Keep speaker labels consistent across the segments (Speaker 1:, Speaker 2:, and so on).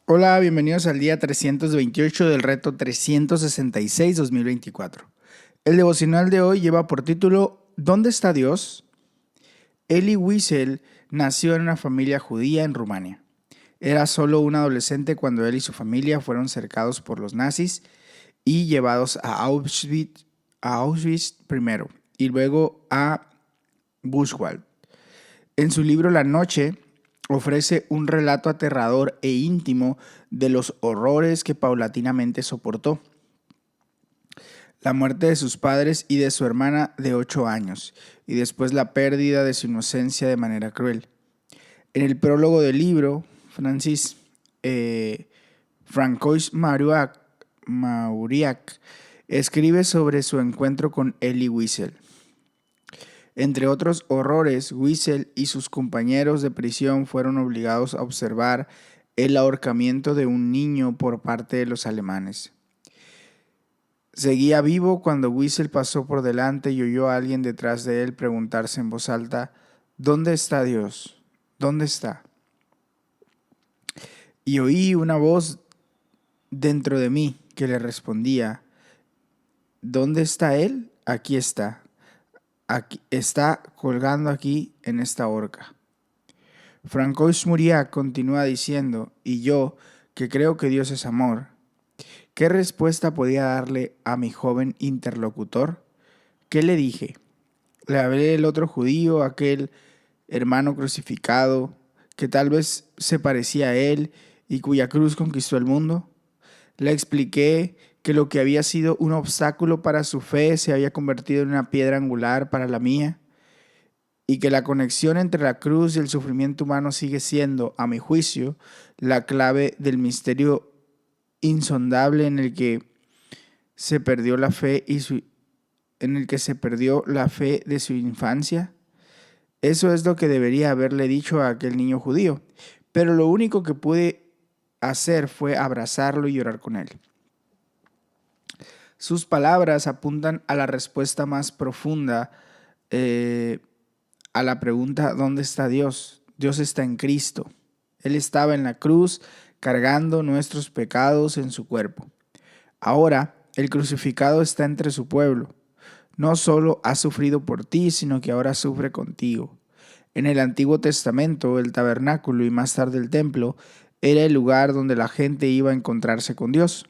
Speaker 1: Hola, bienvenidos al día 328 del reto 366-2024. El devocional de hoy lleva por título ¿Dónde está Dios? Elie Wiesel nació en una familia judía en Rumania. Era solo un adolescente cuando él y su familia fueron cercados por los nazis y llevados a Auschwitz primero y luego a Buchenwald. En su libro La Noche ofrece un relato aterrador e íntimo de los horrores que paulatinamente soportó. La muerte de sus padres y de su hermana de 8 años, y después la pérdida de su inocencia de manera cruel. En el prólogo del libro, Francois Mauriac escribe sobre su encuentro con Elie Wiesel. Entre otros horrores, Wiesel y sus compañeros de prisión fueron obligados a observar el ahorcamiento de un niño por parte de los alemanes. Seguía vivo cuando Wiesel pasó por delante y oyó a alguien detrás de él preguntarse en voz alta: ¿Dónde está Dios? ¿Dónde está? Y oí una voz dentro de mí que le respondía: ¿Dónde está Él? Aquí está. Aquí está colgando aquí en esta horca. Francois Mauriac continúa diciendo: y yo, que creo que Dios es amor, ¿qué respuesta podía darle a mi joven interlocutor? ¿Qué le dije? Le hablé del otro judío, aquel hermano crucificado, que tal vez se parecía a él y cuya cruz conquistó el mundo. Le expliqué que lo que había sido un obstáculo para su fe se había convertido en una piedra angular para la mía, y que la conexión entre la cruz y el sufrimiento humano sigue siendo, a mi juicio, la clave del misterio insondable en el que se perdió la fe de su infancia. Eso es lo que debería haberle dicho a aquel niño judío, pero lo único que pude hacer fue abrazarlo y llorar con él. Sus palabras apuntan a la respuesta más profunda a la pregunta: ¿dónde está Dios? Dios está en Cristo. Él estaba en la cruz cargando nuestros pecados en su cuerpo. Ahora, el crucificado está entre su pueblo. No solo ha sufrido por ti, sino que ahora sufre contigo. En el Antiguo Testamento, el tabernáculo y más tarde el templo era el lugar donde la gente iba a encontrarse con Dios.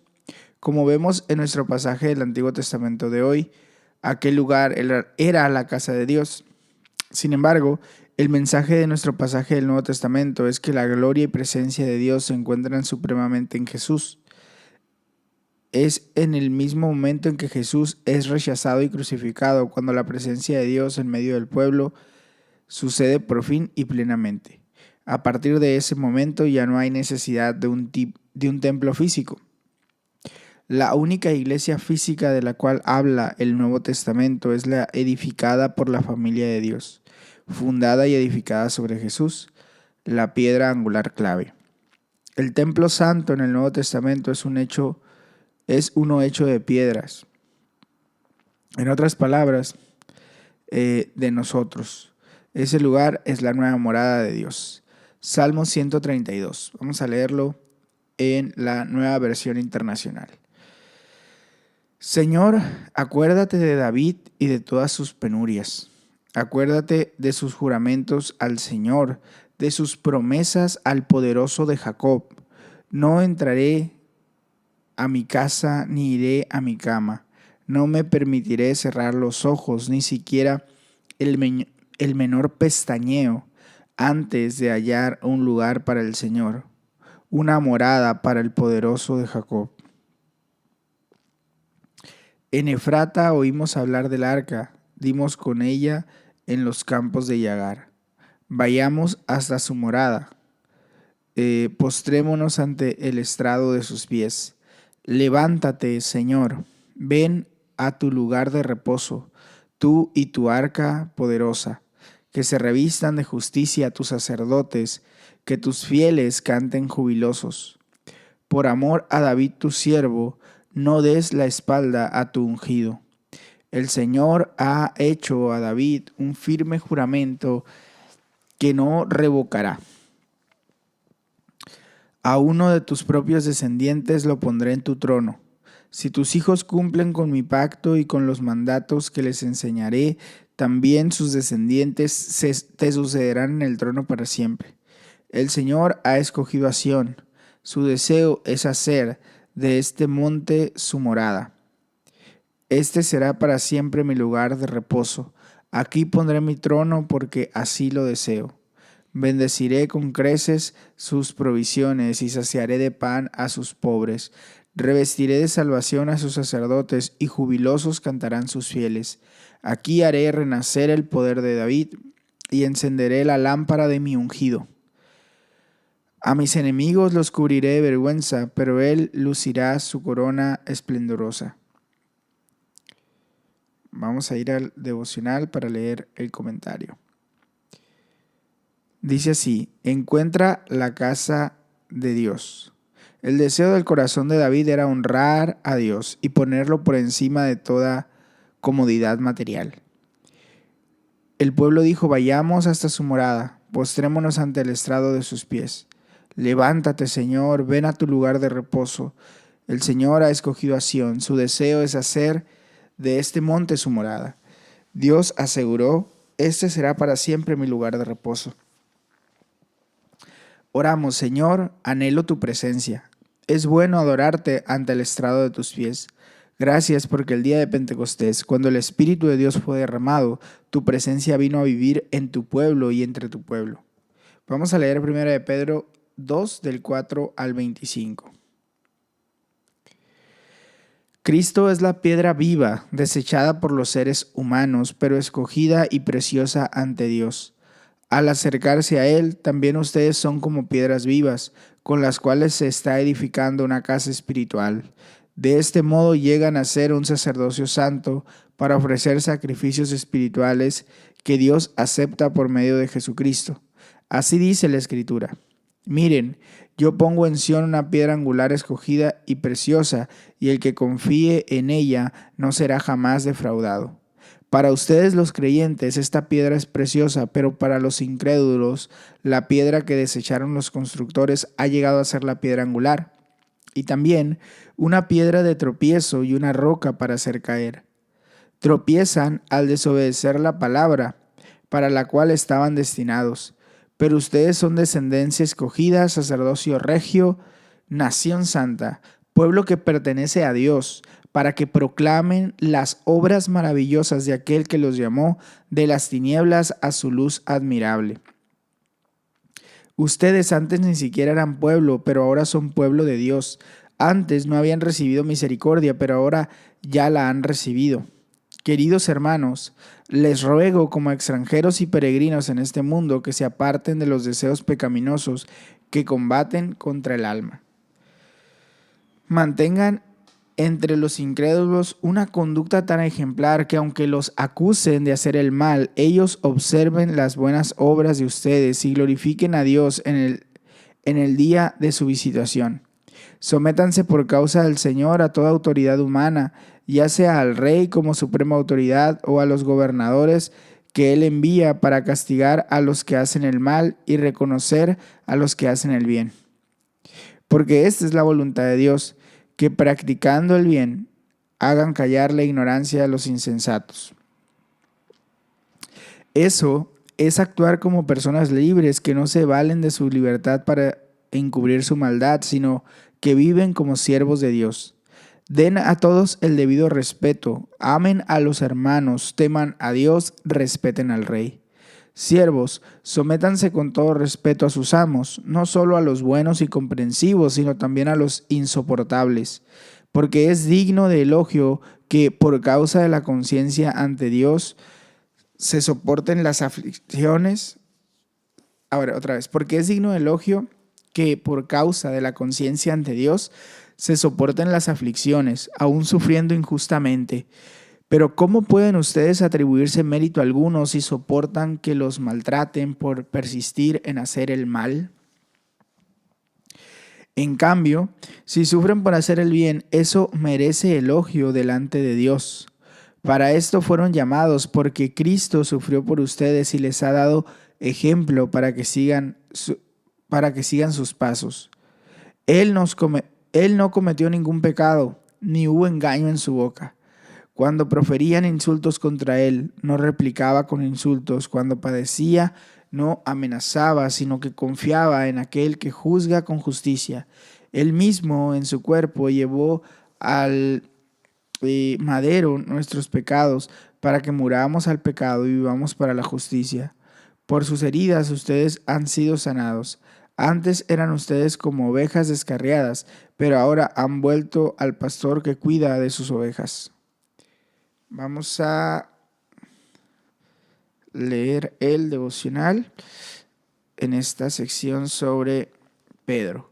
Speaker 1: Como vemos en nuestro pasaje del Antiguo Testamento de hoy, aquel lugar era la casa de Dios. Sin embargo, el mensaje de nuestro pasaje del Nuevo Testamento es que la gloria y presencia de Dios se encuentran supremamente en Jesús. Es en el mismo momento en que Jesús es rechazado y crucificado cuando la presencia de Dios en medio del pueblo sucede por fin y plenamente. A partir de ese momento ya no hay necesidad de un templo físico. La única iglesia física de la cual habla el Nuevo Testamento es la edificada por la familia de Dios, fundada y edificada sobre Jesús, la piedra angular clave. El templo santo en el Nuevo Testamento es uno hecho de piedras. En otras palabras, de nosotros. Ese lugar es la nueva morada de Dios. Salmo 132. Vamos a leerlo en la nueva versión internacional. Señor, acuérdate de David y de todas sus penurias. Acuérdate de sus juramentos al Señor, de sus promesas al poderoso de Jacob. No entraré a mi casa ni iré a mi cama. No me permitiré cerrar los ojos, ni siquiera el menor pestañeo, antes de hallar un lugar para el Señor, una morada para el poderoso de Jacob. En Efrata oímos hablar del arca, dimos con ella en los campos de Yagar. Vayamos hasta su morada, postrémonos ante el estrado de sus pies. Levántate, Señor, ven a tu lugar de reposo, tú y tu arca poderosa. Que se revistan de justicia tus sacerdotes, que tus fieles canten jubilosos. Por amor a David tu siervo, no des la espalda a tu ungido. El Señor ha hecho a David un firme juramento que no revocará. A uno de tus propios descendientes lo pondré en tu trono. Si tus hijos cumplen con mi pacto y con los mandatos que les enseñaré, también sus descendientes te sucederán en el trono para siempre. El Señor ha escogido a Sión. Su deseo es hacer de este monte su morada. Este será para siempre mi lugar de reposo. Aquí pondré mi trono porque así lo deseo. Bendeciré con creces sus provisiones y saciaré de pan a sus pobres. Revestiré de salvación a sus sacerdotes y jubilosos cantarán sus fieles. Aquí haré renacer el poder de David y encenderé la lámpara de mi ungido. A mis enemigos los cubriré de vergüenza, pero él lucirá su corona esplendorosa. Vamos a ir al devocional para leer el comentario. Dice así: encuentra la casa de Dios. El deseo del corazón de David era honrar a Dios y ponerlo por encima de toda comodidad material. El pueblo dijo: vayamos hasta su morada, postrémonos ante el estrado de sus pies. Levántate, Señor, ven a tu lugar de reposo. El Señor ha escogido a Sión. Su deseo es hacer de este monte su morada. Dios aseguró: este será para siempre mi lugar de reposo. Oramos: Señor, anhelo tu presencia. Es bueno adorarte ante el estrado de tus pies. Gracias porque el día de Pentecostés, cuando el Espíritu de Dios fue derramado, tu presencia vino a vivir en tu pueblo y entre tu pueblo. Vamos a leer 1 de Pedro 2, del 4 al 25. Cristo es la piedra viva, desechada por los seres humanos, pero escogida y preciosa ante Dios. Al acercarse a Él, también ustedes son como piedras vivas, con las cuales se está edificando una casa espiritual. De este modo llegan a ser un sacerdocio santo para ofrecer sacrificios espirituales que Dios acepta por medio de Jesucristo. Así dice la Escritura: miren, yo pongo en Sión una piedra angular escogida y preciosa, y el que confíe en ella no será jamás defraudado. Para ustedes los creyentes esta piedra es preciosa, pero para los incrédulos la piedra que desecharon los constructores ha llegado a ser la piedra angular, y también una piedra de tropiezo y una roca para hacer caer. Tropiezan al desobedecer la palabra para la cual estaban destinados. Pero ustedes son descendencia escogida, sacerdocio regio, nación santa, pueblo que pertenece a Dios, para que proclamen las obras maravillosas de aquel que los llamó de las tinieblas a su luz admirable. Ustedes antes ni siquiera eran pueblo, pero ahora son pueblo de Dios. Antes no habían recibido misericordia, pero ahora ya la han recibido. Queridos hermanos, les ruego como extranjeros y peregrinos en este mundo que se aparten de los deseos pecaminosos que combaten contra el alma. Mantengan entre los incrédulos una conducta tan ejemplar que aunque los acusen de hacer el mal, ellos observen las buenas obras de ustedes y glorifiquen a Dios en el día de su visitación. Sométanse por causa del Señor a toda autoridad humana, ya sea al rey como suprema autoridad o a los gobernadores que él envía para castigar a los que hacen el mal y reconocer a los que hacen el bien. Porque esta es la voluntad de Dios, que practicando el bien hagan callar la ignorancia de los insensatos. Eso es actuar como personas libres que no se valen de su libertad para encubrir su maldad, sino que viven como siervos de Dios. Den a todos el debido respeto, amen a los hermanos, teman a Dios, respeten al rey. Siervos, sométanse con todo respeto a sus amos, no solo a los buenos y comprensivos, sino también a los insoportables, porque es digno de elogio que por causa de la conciencia ante Dios se soporten las aflicciones. Ahora, otra vez, porque es digno de elogio que por causa de la conciencia ante Dios se soporten las aflicciones, aún sufriendo injustamente. Pero ¿cómo pueden ustedes atribuirse mérito alguno si soportan que los maltraten por persistir en hacer el mal? En cambio, si sufren por hacer el bien, eso merece elogio delante de Dios. Para esto fueron llamados, porque Cristo sufrió por ustedes y les ha dado ejemplo para que sigan sus pasos. Él no cometió ningún pecado, ni hubo engaño en su boca. Cuando proferían insultos contra él, no replicaba con insultos. Cuando padecía, no amenazaba, sino que confiaba en aquel que juzga con justicia. Él mismo en su cuerpo llevó al madero nuestros pecados, para que muramos al pecado y vivamos para la justicia. Por sus heridas ustedes han sido sanados. Antes eran ustedes como ovejas descarriadas, pero ahora han vuelto al pastor que cuida de sus ovejas. Vamos a leer el devocional en esta sección sobre Pedro.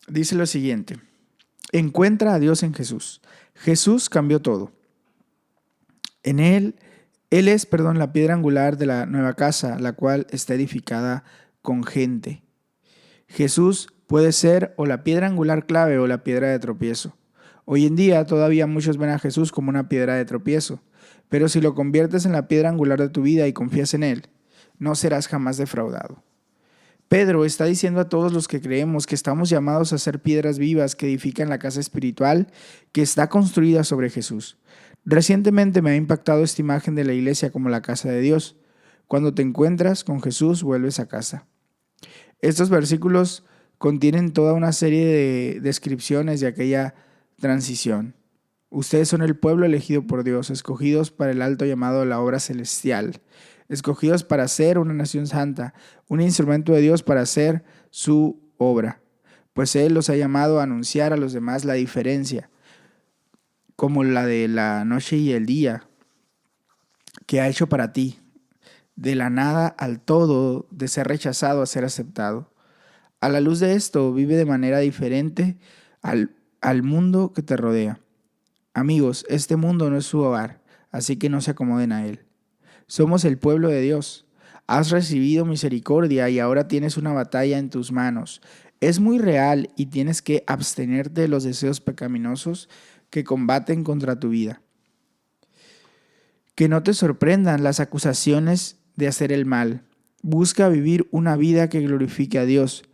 Speaker 1: Dice lo siguiente: encuentra a Dios en Jesús. Jesús cambió todo. En Él es, la piedra angular de la nueva casa, la cual está edificada con gente. Jesús puede ser o la piedra angular clave o la piedra de tropiezo. Hoy en día todavía muchos ven a Jesús como una piedra de tropiezo, pero si lo conviertes en la piedra angular de tu vida y confías en Él, no serás jamás defraudado. Pedro está diciendo a todos los que creemos que estamos llamados a ser piedras vivas que edifican la casa espiritual que está construida sobre Jesús. Recientemente me ha impactado esta imagen de la iglesia como la casa de Dios. Cuando te encuentras con Jesús, vuelves a casa. Estos versículos contienen toda una serie de descripciones de aquella transición. Ustedes son el pueblo elegido por Dios, escogidos para el alto llamado de la obra celestial, escogidos para ser una nación santa, un instrumento de Dios para hacer su obra, pues Él los ha llamado a anunciar a los demás la diferencia, como la de la noche y el día, que ha hecho para ti, de la nada al todo, de ser rechazado a ser aceptado. A la luz de esto, vive de manera diferente al mundo que te rodea. Amigos, este mundo no es su hogar, así que no se acomoden a él. Somos el pueblo de Dios. Has recibido misericordia y ahora tienes una batalla en tus manos. Es muy real y tienes que abstenerte de los deseos pecaminosos que combaten contra tu vida. Que no te sorprendan las acusaciones de hacer el mal. Busca vivir una vida que glorifique a Dios.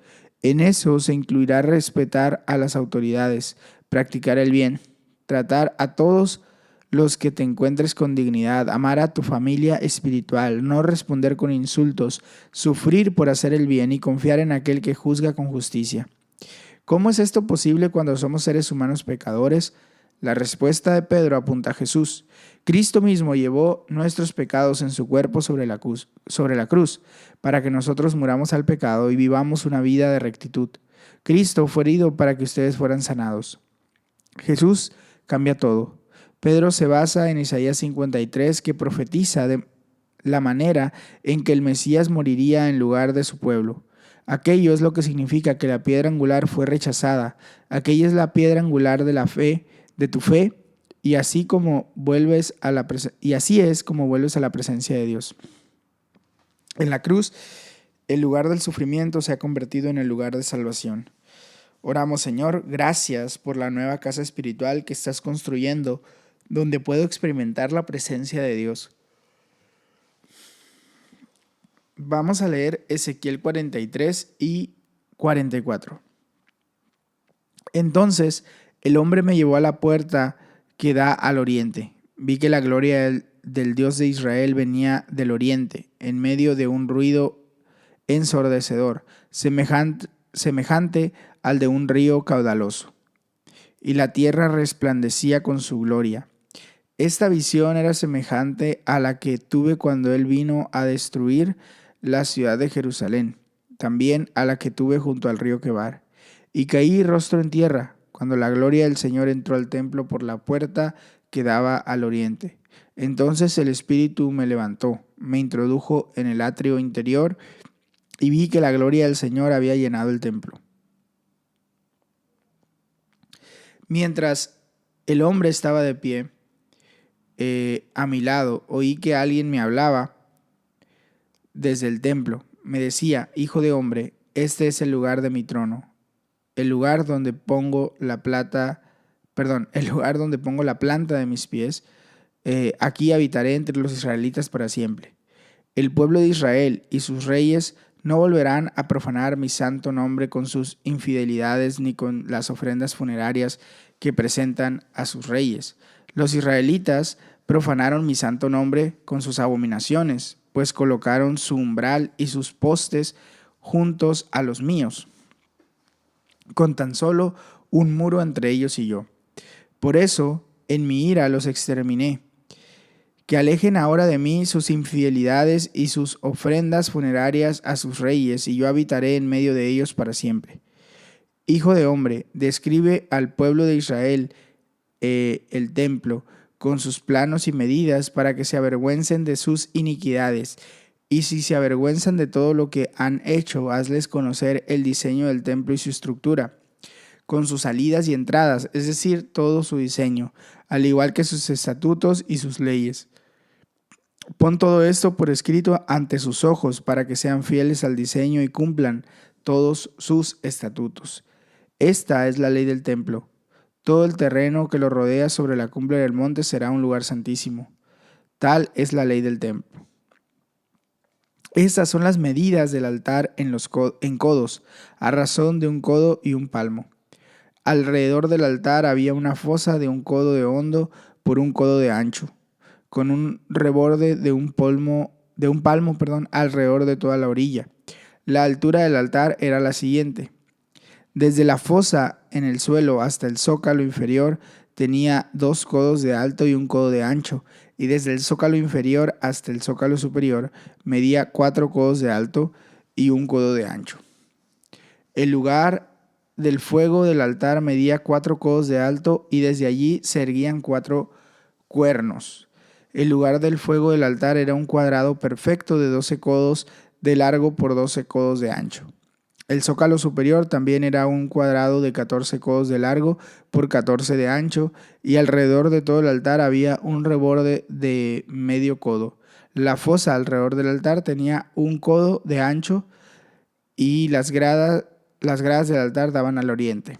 Speaker 1: En eso se incluirá respetar a las autoridades, practicar el bien, tratar a todos los que te encuentres con dignidad, amar a tu familia espiritual, no responder con insultos, sufrir por hacer el bien y confiar en aquel que juzga con justicia. ¿Cómo es esto posible cuando somos seres humanos pecadores? La respuesta de Pedro apunta a Jesús. Cristo mismo llevó nuestros pecados en su cuerpo sobre la cruz, para que nosotros muramos al pecado y vivamos una vida de rectitud. Cristo fue herido para que ustedes fueran sanados. Jesús cambia todo. Pedro se basa en Isaías 53, que profetiza de la manera en que el Mesías moriría en lugar de su pueblo. Aquello es lo que significa que la piedra angular fue rechazada. Aquella es la piedra angular de la fe, de tu fe, y así es como vuelves a la presencia de Dios. En la cruz, el lugar del sufrimiento se ha convertido en el lugar de salvación. Oramos, Señor, gracias por la nueva casa espiritual que estás construyendo, donde puedo experimentar la presencia de Dios. Vamos a leer Ezequiel 43 y 44. Entonces el hombre me llevó a la puerta que da al oriente. Vi que la gloria del Dios de Israel venía del oriente, en medio de un ruido ensordecedor, semejante al de un río caudaloso. Y la tierra resplandecía con su gloria. Esta visión era semejante a la que tuve cuando Él vino a destruir la ciudad de Jerusalén, también a la que tuve junto al río Quebar. Y caí rostro en tierra, cuando la gloria del Señor entró al templo por la puerta que daba al oriente. Entonces el Espíritu me levantó, me introdujo en el atrio interior y vi que la gloria del Señor había llenado el templo. Mientras el hombre estaba de pie a mi lado, oí que alguien me hablaba desde el templo. Me decía: hijo de hombre, este es el lugar de mi trono, el lugar donde pongo la planta de mis pies. Aquí habitaré entre los israelitas para siempre. El pueblo de Israel y sus reyes No volverán a profanar mi santo nombre con sus infidelidades ni con las ofrendas funerarias que presentan a sus reyes. Los israelitas profanaron mi santo nombre con sus abominaciones, pues colocaron su umbral y sus postes juntos a los míos, con tan solo un muro entre ellos y yo. Por eso, en mi ira los exterminé. Que alejen ahora de mí sus infidelidades y sus ofrendas funerarias a sus reyes, y yo habitaré en medio de ellos para siempre. Hijo de hombre, describe al pueblo de Israel el templo, con sus planos y medidas, para que se avergüencen de sus iniquidades. Y si se avergüenzan de todo lo que han hecho, hazles conocer el diseño del templo y su estructura, con sus salidas y entradas, es decir, todo su diseño, al igual que sus estatutos y sus leyes. Pon todo esto por escrito ante sus ojos, para que sean fieles al diseño y cumplan todos sus estatutos. Esta es la ley del templo. Todo el terreno que lo rodea sobre la cumbre del monte será un lugar santísimo. Tal es la ley del templo. Estas son las medidas del altar en codos, a razón de un codo y un palmo. Alrededor del altar había una fosa de un codo de hondo por un codo de ancho, con un reborde de un palmo, alrededor de toda la orilla. La altura del altar era la siguiente. Desde la fosa en el suelo hasta el zócalo inferior tenía 2 codos de alto y un codo de ancho, y desde el zócalo inferior hasta el zócalo superior medía 4 codos de alto y un codo de ancho. El lugar del fuego del altar medía 4 codos de alto, y desde allí se erguían 4 cuernos. El lugar del fuego del altar era un cuadrado perfecto de 12 codos de largo por 12 codos de ancho. El zócalo superior también era un cuadrado de 14 codos de largo por 14 de ancho, y alrededor de todo el altar había un reborde de medio codo. La fosa alrededor del altar tenía 1 codo de ancho, y las gradas del altar daban al oriente.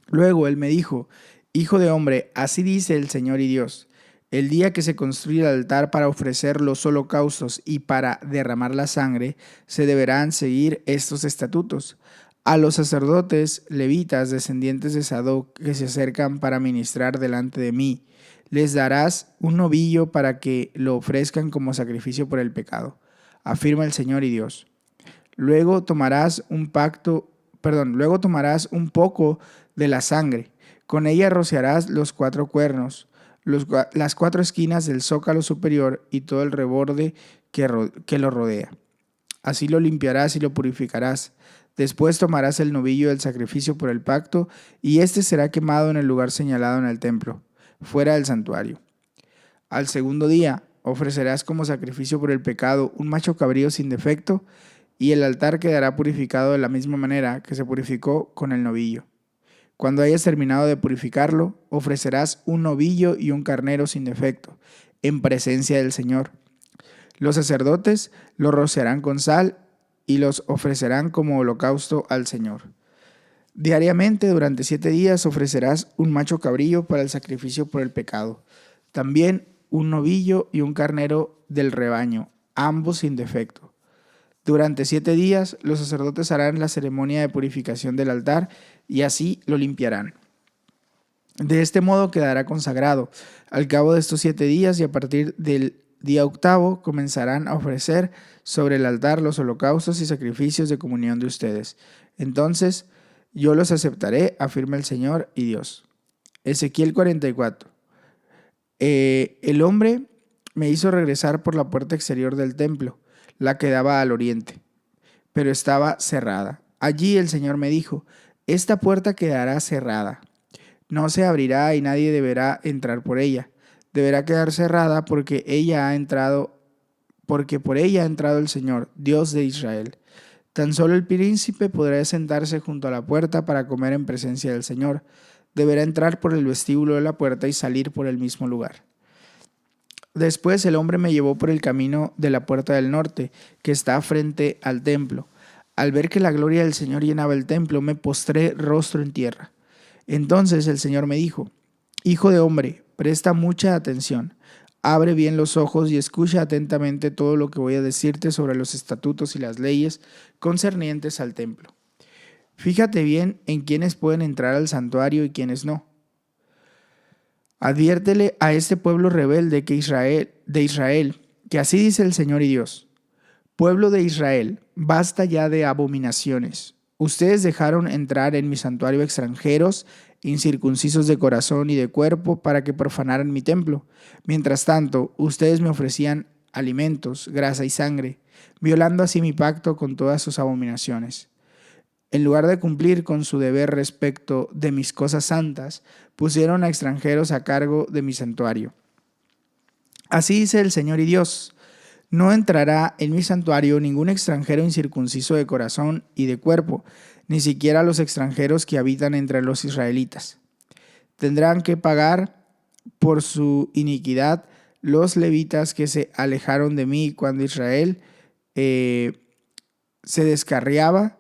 Speaker 1: Luego él me dijo: Hijo de hombre, así dice el Señor y Dios: el día que se construya el altar para ofrecer los holocaustos y para derramar la sangre, se deberán seguir estos estatutos. A los sacerdotes levitas, descendientes de Sadoc, que se acercan para ministrar delante de mí, les darás un novillo para que lo ofrezcan como sacrificio por el pecado, afirma el Señor y Dios. Luego tomarás un poco de la sangre. Con ella rociarás los 4 cuernos, las 4 esquinas del zócalo superior y todo el reborde que lo rodea. Así lo limpiarás y lo purificarás. Después tomarás el novillo del sacrificio por el pacto, y éste será quemado en el lugar señalado en el templo, fuera del santuario. Al segundo día ofrecerás como sacrificio por el pecado un macho cabrío sin defecto, y el altar quedará purificado de la misma manera que se purificó con el novillo. Cuando hayas terminado de purificarlo, ofrecerás un novillo y un carnero sin defecto, en presencia del Señor. Los sacerdotes lo rociarán con sal y los ofrecerán como holocausto al Señor. Diariamente, durante 7 días, ofrecerás un macho cabrío para el sacrificio por el pecado. También un novillo y un carnero del rebaño, ambos sin defecto. Durante 7 días los sacerdotes harán la ceremonia de purificación del altar y así lo limpiarán. De este modo quedará consagrado. Al cabo de estos 7 días y a partir del día 8 comenzarán a ofrecer sobre el altar los holocaustos y sacrificios de comunión de ustedes. Entonces yo los aceptaré, afirma el Señor y Dios. Ezequiel 44. El hombre me hizo regresar por la puerta exterior del templo, la que daba al oriente, pero estaba cerrada. Allí el Señor me dijo: esta puerta quedará cerrada, no se abrirá y nadie deberá entrar por ella. Deberá quedar cerrada porque por ella ha entrado el Señor, Dios de Israel. Tan solo el príncipe podrá sentarse junto a la puerta para comer en presencia del Señor. Deberá entrar por el vestíbulo de la puerta y salir por el mismo lugar. Después el hombre me llevó por el camino de la puerta del norte, que está frente al templo. Al ver que la gloria del Señor llenaba el templo, me postré rostro en tierra. Entonces el Señor me dijo: Hijo de hombre, presta mucha atención. abre bien los ojos y escucha atentamente todo lo que voy a decirte sobre los estatutos y las leyes concernientes al templo. Fíjate bien en quiénes pueden entrar al santuario y quiénes no. Adviértele a este pueblo rebelde de Israel, que así dice el Señor y Dios. Pueblo de Israel, basta ya de abominaciones. Ustedes dejaron entrar en mi santuario extranjeros, incircuncisos de corazón y de cuerpo, para que profanaran mi templo. Mientras tanto, ustedes me ofrecían alimentos, grasa y sangre, violando así mi pacto con todas sus abominaciones. En lugar de cumplir con su deber respecto de mis cosas santas, pusieron a extranjeros a cargo de mi santuario. Así dice el Señor y Dios: no entrará en mi santuario ningún extranjero incircunciso de corazón y de cuerpo, ni siquiera los extranjeros que habitan entre los israelitas. Tendrán que pagar por su iniquidad los levitas que se alejaron de mí cuando Israel se descarriaba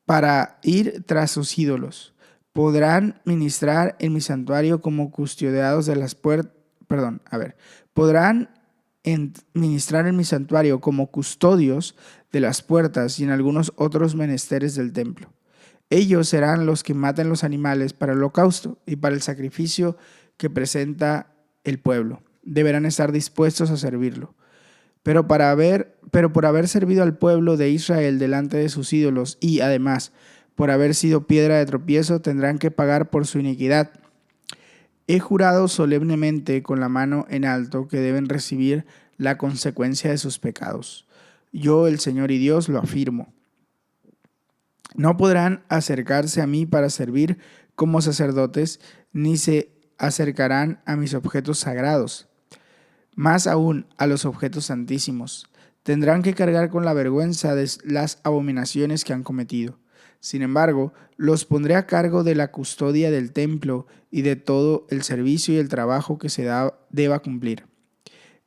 Speaker 1: para ir tras sus ídolos. Podrán ministrar en mi santuario como custodiados de las puertas. Podrán ministrar en mi santuario como custodios de las puertas y en algunos otros menesteres del templo. Ellos serán los que maten los animales para el holocausto y para el sacrificio que presenta el pueblo. Deberán estar dispuestos a servirlo. Pero por haber servido al pueblo de Israel delante de sus ídolos y, además, por haber sido piedra de tropiezo, tendrán que pagar por su iniquidad. He jurado solemnemente con la mano en alto que deben recibir la consecuencia de sus pecados. Yo, el Señor y Dios, lo afirmo. No podrán acercarse a mí para servir como sacerdotes, ni se acercarán a mis objetos sagrados. Más aún a los objetos santísimos. Tendrán que cargar con la vergüenza de las abominaciones que han cometido. Sin embargo, los pondré a cargo de la custodia del templo y de todo el servicio y el trabajo que se deba cumplir.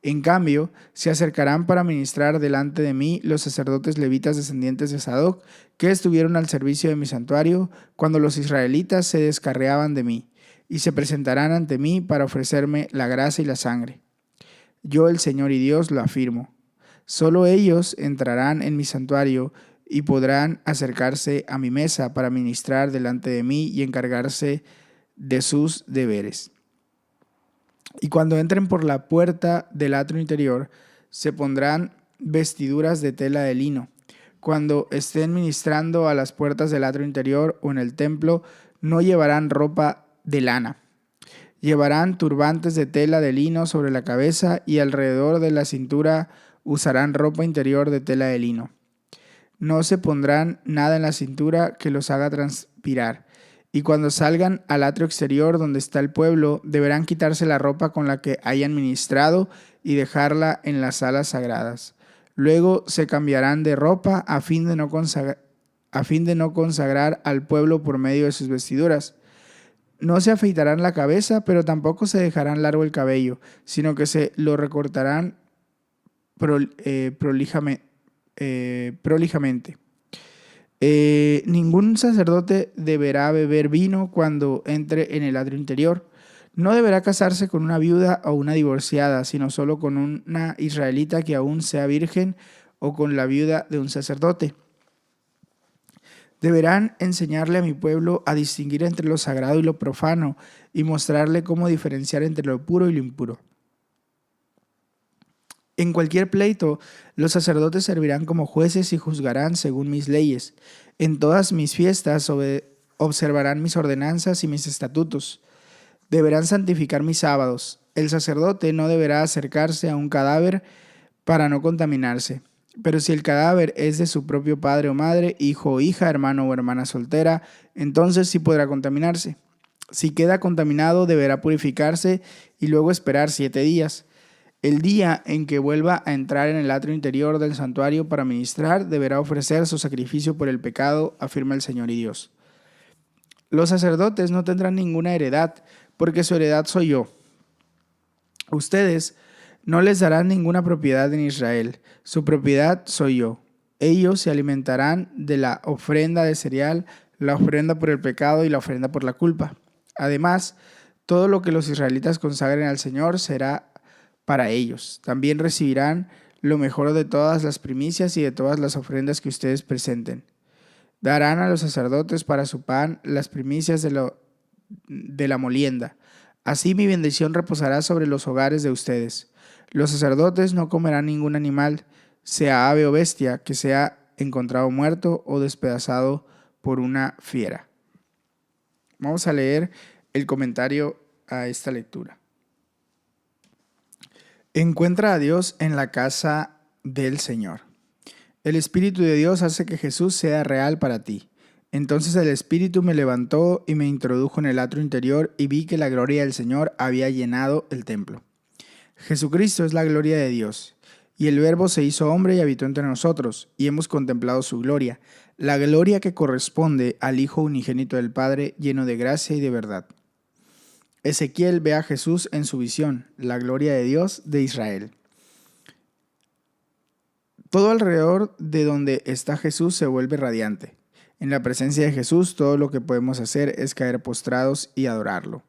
Speaker 1: En cambio, se acercarán para ministrar delante de mí los sacerdotes levitas descendientes de Sadoc, que estuvieron al servicio de mi santuario cuando los israelitas se descarriaban de mí, y se presentarán ante mí para ofrecerme la grasa y la sangre. Yo, el Señor y Dios, lo afirmo. Solo ellos entrarán en mi santuario y podrán acercarse a mi mesa para ministrar delante de mí y encargarse de sus deberes. Y cuando entren por la puerta del atrio interior, se pondrán vestiduras de tela de lino. Cuando estén ministrando a las puertas del atrio interior o en el templo, no llevarán ropa de lana. Llevarán turbantes de tela de lino sobre la cabeza y alrededor de la cintura usarán ropa interior de tela de lino. No se pondrán nada en la cintura que los haga transpirar. Y cuando salgan al atrio exterior donde está el pueblo, deberán quitarse la ropa con la que hayan ministrado y dejarla en las salas sagradas. Luego se cambiarán de ropa a fin de no consagrar al pueblo por medio de sus vestiduras. No se afeitarán la cabeza, pero tampoco se dejarán largo el cabello, sino que se lo recortarán prolijamente. Ningún sacerdote deberá beber vino cuando entre en el atrio interior. No deberá casarse con una viuda o una divorciada, sino solo con una israelita que aún sea virgen o con la viuda de un sacerdote. Deberán enseñarle a mi pueblo a distinguir entre lo sagrado y lo profano y mostrarle cómo diferenciar entre lo puro y lo impuro. En cualquier pleito, los sacerdotes servirán como jueces y juzgarán según mis leyes. En todas mis fiestas observarán mis ordenanzas y mis estatutos. Deberán santificar mis sábados. El sacerdote no deberá acercarse a un cadáver para no contaminarse. Pero si el cadáver es de su propio padre o madre, hijo o hija, hermano o hermana soltera, entonces sí podrá contaminarse. Si queda contaminado, deberá purificarse y luego esperar 7 días. El día en que vuelva a entrar en el atrio interior del santuario para ministrar, deberá ofrecer su sacrificio por el pecado, afirma el Señor y Dios. Los sacerdotes no tendrán ninguna heredad, porque su heredad soy yo. Ustedes no les darán ninguna propiedad en Israel, su propiedad soy yo. Ellos se alimentarán de la ofrenda de cereal, la ofrenda por el pecado y la ofrenda por la culpa. Además, todo lo que los israelitas consagren al Señor será para ellos. También recibirán lo mejor de todas las primicias y de todas las ofrendas que ustedes presenten. Darán a los sacerdotes para su pan las primicias de la molienda. Así mi bendición reposará sobre los hogares de ustedes. Los sacerdotes no comerán ningún animal, sea ave o bestia, que sea encontrado muerto o despedazado por una fiera. Vamos a leer el comentario a esta lectura. Encuentra a Dios en la casa del Señor. El Espíritu de Dios hace que Jesús sea real para ti. Entonces el Espíritu me levantó y me introdujo en el atrio interior y vi que la gloria del Señor había llenado el templo. Jesucristo es la gloria de Dios, y el Verbo se hizo hombre y habitó entre nosotros, y hemos contemplado su gloria, la gloria que corresponde al Hijo unigénito del Padre, lleno de gracia y de verdad. Ezequiel ve a Jesús en su visión, la gloria de Dios de Israel. Todo alrededor de donde está Jesús se vuelve radiante. En la presencia de Jesús todo lo que podemos hacer es caer postrados y adorarlo.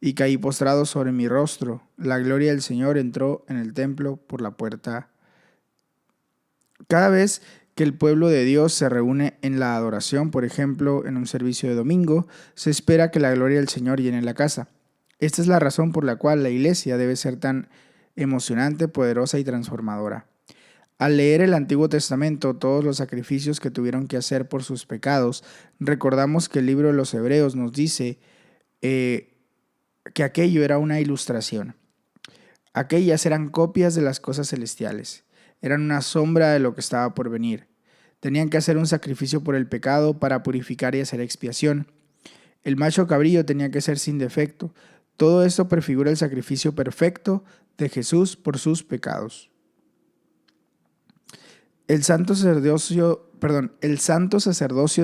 Speaker 1: Y caí postrado sobre mi rostro. La gloria del Señor entró en el templo por la puerta. Cada vez que el pueblo de Dios se reúne en la adoración, por ejemplo, en un servicio de domingo, se espera que la gloria del Señor llene la casa. Esta es la razón por la cual la iglesia debe ser tan emocionante, poderosa y transformadora. Al leer el Antiguo Testamento, todos los sacrificios que tuvieron que hacer por sus pecados, recordamos que el libro de los Hebreos nos dice que aquello era una ilustración. Aquellas eran copias de las cosas celestiales. Eran una sombra de lo que estaba por venir. Tenían que hacer un sacrificio por el pecado para purificar y hacer expiación. El macho cabrío tenía que ser sin defecto. Todo esto prefigura el sacrificio perfecto de Jesús por sus pecados. El santo sacerdocio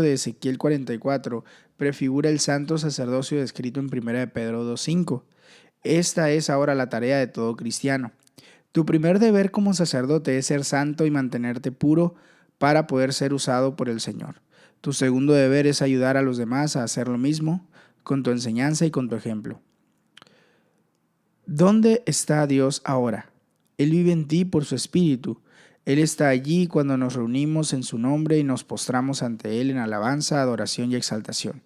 Speaker 1: de Ezequiel 44 prefigura el santo sacerdocio descrito en 1 de Pedro 2:5. Esta es ahora la tarea de todo cristiano. Tu primer deber como sacerdote es ser santo y mantenerte puro para poder ser usado por el Señor. Tu segundo deber es ayudar a los demás a hacer lo mismo con tu enseñanza y con tu ejemplo. ¿Dónde está Dios ahora? Él vive en ti por su Espíritu. Él está allí cuando nos reunimos en su nombre y nos postramos ante Él en alabanza, adoración y exaltación.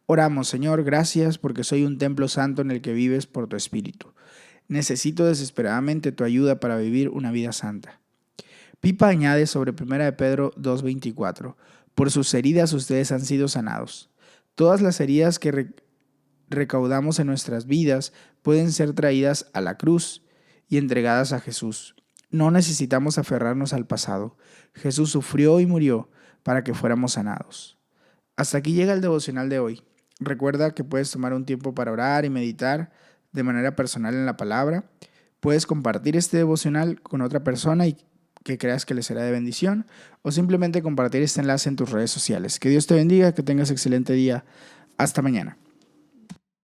Speaker 1: Oramos, Señor, gracias porque soy un templo santo en el que vives por tu Espíritu. Necesito desesperadamente tu ayuda para vivir una vida santa. Pipa añade sobre 1 de Pedro 2:24, por sus heridas ustedes han sido sanados. Todas las heridas que recaudamos en nuestras vidas pueden ser traídas a la cruz y entregadas a Jesús. No necesitamos aferrarnos al pasado. Jesús sufrió y murió para que fuéramos sanados. Hasta aquí llega el devocional de hoy. Recuerda que puedes tomar un tiempo para orar y meditar de manera personal en la palabra. Puedes compartir este devocional con otra persona y que creas que le será de bendición, o simplemente compartir este enlace en tus redes sociales. Que Dios te bendiga, que tengas excelente día. Hasta mañana.